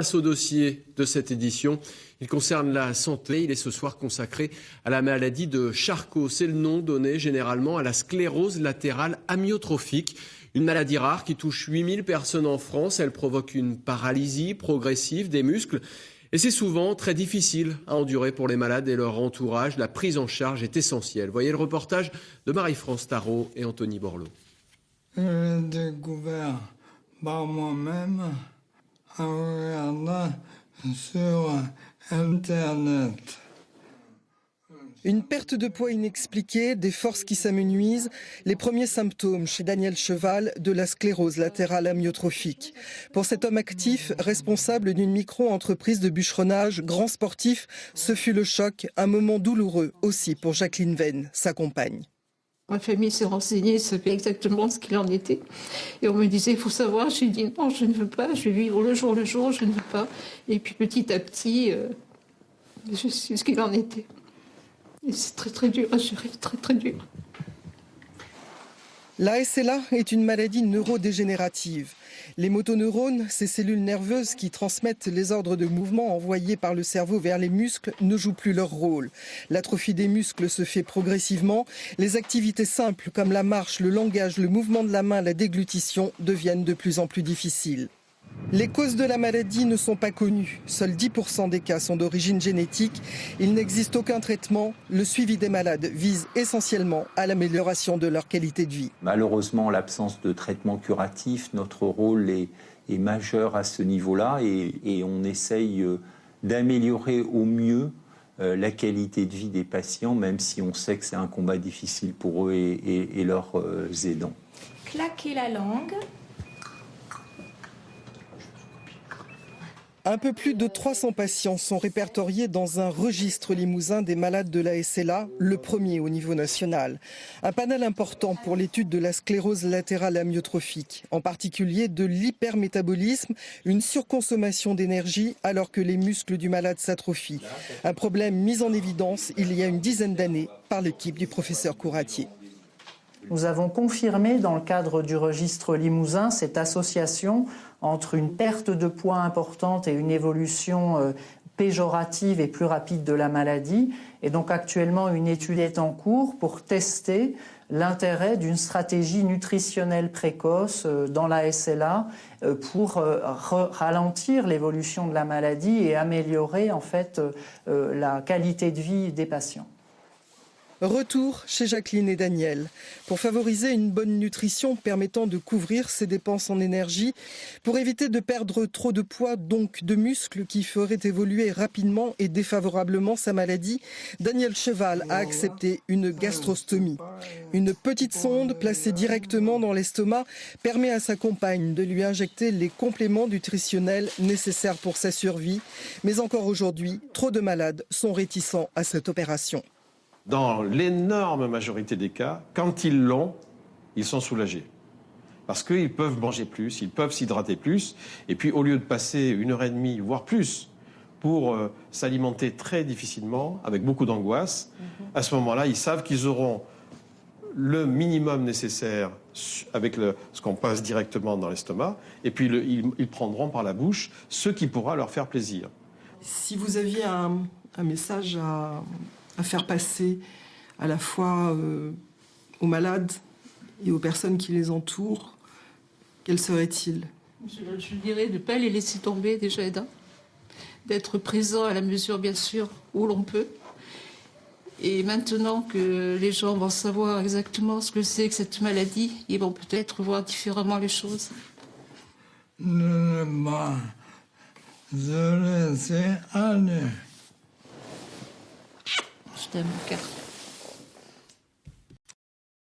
Face au dossier de cette édition, il concerne la santé. Il est ce soir consacré à la maladie de Charcot. C'est le nom donné généralement à la sclérose latérale amyotrophique. Une maladie rare qui touche 8000 personnes en France. Elle provoque une paralysie progressive des muscles. Et c'est souvent très difficile à endurer pour les malades et leur entourage. La prise en charge est essentielle. Voyez le reportage de Marie-France Tarot et Anthony Borloo. Je l'ai découvert par moi-même en regardant sur Internet. Une perte de poids inexpliquée, des forces qui s'amenuisent, les premiers symptômes chez Daniel Cheval de la sclérose latérale amyotrophique. Pour cet homme actif, responsable d'une micro-entreprise de bûcheronnage, grand sportif, ce fut le choc, un moment douloureux aussi pour Jacqueline Venn, sa compagne. Ma famille s'est renseignée, savait exactement ce qu'il en était. Et on me disait, il faut savoir. J'ai dit, non, je ne veux pas, je vais vivre le jour, je ne veux pas. Et puis petit à petit, je sais ce qu'il en était. Et c'est très très dur à gérer, très très dur. La SLA est une maladie neurodégénérative. Les motoneurones, ces cellules nerveuses qui transmettent les ordres de mouvement envoyés par le cerveau vers les muscles, ne jouent plus leur rôle. L'atrophie des muscles se fait progressivement. Les activités simples comme la marche, le langage, le mouvement de la main, la déglutition deviennent de plus en plus difficiles. Les causes de la maladie ne sont pas connues. Seuls 10% des cas sont d'origine génétique. Il n'existe aucun traitement. Le suivi des malades vise essentiellement à l'amélioration de leur qualité de vie. Malheureusement, en l'absence de traitement curatif, notre rôle est majeur à ce niveau-là et on essaye d'améliorer au mieux la qualité de vie des patients, même si on sait que c'est un combat difficile pour eux et leurs aidants. Claquer la langue. Un peu plus de 300 patients sont répertoriés dans un registre limousin des malades de la SLA, le premier au niveau national. Un panel important pour l'étude de la sclérose latérale amyotrophique, en particulier de l'hypermétabolisme, une surconsommation d'énergie alors que les muscles du malade s'atrophient. Un problème mis en évidence il y a une dizaine d'années par l'équipe du professeur Couratier. Nous avons confirmé dans le cadre du registre limousin cette association entre une perte de poids importante et une évolution péjorative et plus rapide de la maladie. Et donc actuellement, une étude est en cours pour tester l'intérêt d'une stratégie nutritionnelle précoce dans la SLA pour ralentir l'évolution de la maladie et améliorer en fait la qualité de vie des patients. Retour chez Jacqueline et Daniel. Pour favoriser une bonne nutrition permettant de couvrir ses dépenses en énergie, pour éviter de perdre trop de poids, donc de muscles qui feraient évoluer rapidement et défavorablement sa maladie, Daniel Cheval a accepté une gastrostomie. Une petite sonde placée directement dans l'estomac permet à sa compagne de lui injecter les compléments nutritionnels nécessaires pour sa survie. Mais encore aujourd'hui, trop de malades sont réticents à cette opération. Dans l'énorme majorité des cas, quand ils l'ont, ils sont soulagés. Parce qu'ils peuvent manger plus, ils peuvent s'hydrater plus. Et puis, au lieu de passer 1h30, voire plus, pour s'alimenter très difficilement, avec beaucoup d'angoisse, à ce moment-là, ils savent qu'ils auront le minimum nécessaire avec ce qu'on passe directement dans l'estomac. Et puis, ils prendront par la bouche ce qui pourra leur faire plaisir. Si vous aviez un message à faire passer à la fois aux malades et aux personnes qui les entourent, quel serait-il ? Je dirais de ne pas les laisser tomber déjà, d'être présent à la mesure, bien sûr, où l'on peut. Et maintenant que les gens vont savoir exactement ce que c'est que cette maladie, ils vont peut-être voir différemment les choses. Ne pas se laisser aller. Je t'aime, mon cœur.